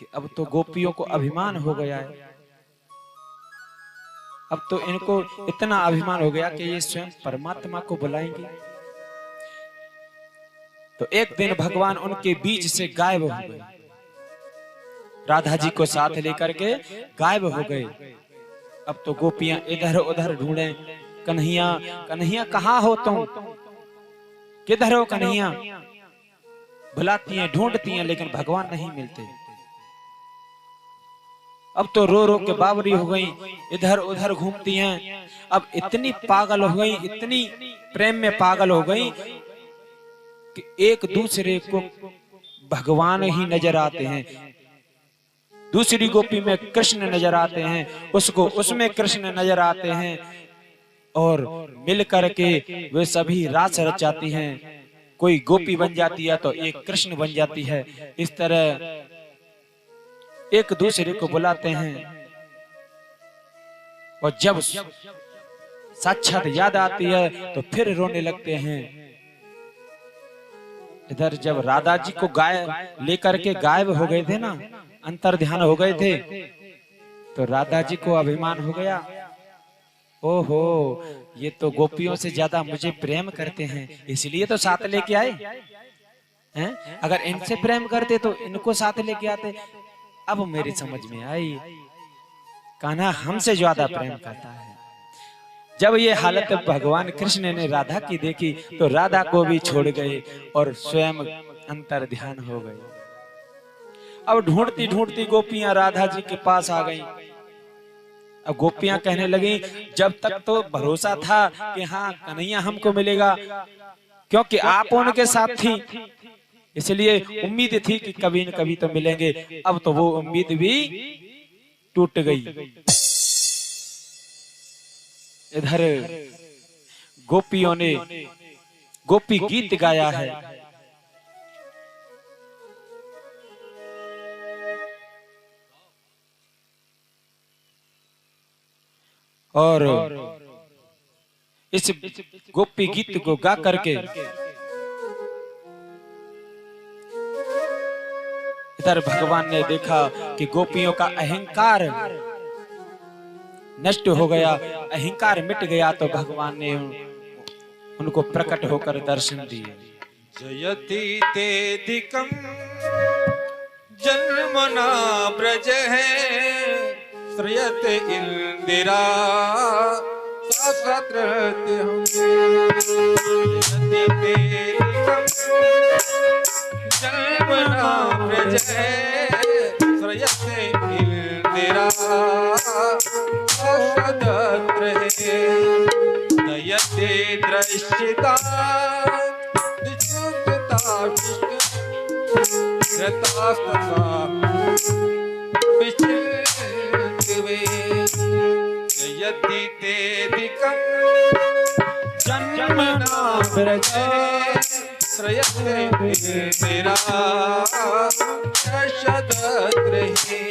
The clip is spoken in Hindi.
कि अब तो गोपियों को अभिमान हो गया है, अब तो इनको इतना अभिमान हो गया कि ये स्वयं परमात्मा को बुलाएंगे। तो एक दिन भगवान उनके बीच से गायब हो गए, राधा जी को साथ लेकर के गायब हो गए। अब तो गोपियां इधर उधर ढूंढे, कन्हैया कन्हैया कहाँ हो तुम, किधर हो कन्हैया, बुलाती हैं ढूंढती हैं लेकिन भगवान नहीं मिलते। अब तो रो रो के बावरी हो गई, इधर उधर घूमती हैं। अब इतनी पागल हो गई, इतनी प्रेम में पागल हो गई कि एक दूसरे को भगवान ही नजर आते हैं। दूसरी गोपी में कृष्ण नजर आते हैं, उसको उसमें कृष्ण नजर आते हैं, और मिल करके वे सभी रास रचाती हैं। कोई गोपी बन जाती है तो एक कृष्ण बन जाती है। इस तरह एक दूसरे को बुलाते हैं, और जब साक्षात याद आती है तो फिर रोने लगते हैं। इधर जब राधा जी को लेकर के गायब हो गए थे ना, अंतर ध्यान हो गए थे, तो राधा जी को अभिमान हो गया, ओहो ये तो गोपियों से ज्यादा मुझे प्रेम करते हैं, इसलिए तो साथ लेके आए हैं। अगर इनसे प्रेम करते तो इनको साथ लेके आते। अब मेरी समझ में आई, कान्हा हमसे ज्यादा प्रेम करता है। जब ये हालत भगवान कृष्ण ने राधा की देखी तो राधा को भी छोड़ गए और स्वयं अंतर ध्यान हो गए। अब ढूंढती ढूंढती गोपियां राधा जी के पास आ गईं। अब गोपियां कहने लगी, जब तक तो भरोसा था कि हाँ कन्हैया हमको मिलेगा, क्योंकि आप उनके साथ थी, इसलिए उम्मीद थी कि कभी न कभी तो मिलेंगे। अब तो वो उम्मीद भी टूट गई। इधर गोपियों ने गोपी गीत गाया है, और इस गोपी गीत को गा करके इधर भगवान ने देखा कि गोपियों का अहंकार नष्ट हो गया, अहंकार मिट गया, तो भगवान ने उनको प्रकट होकर दर्शन दिए। जयति तेदिकं जन्मना ब्रज है, श्रयते इंदिरा सहस्रकृत्य जयति तेदिकं जन्मना ब्रज है, श्रयते इंदिरा सहस्रकृत्य दयते दृश्यता जयति तेदिकं जन्मना ब्रज श्रयते इंदिरा शतद्रहे।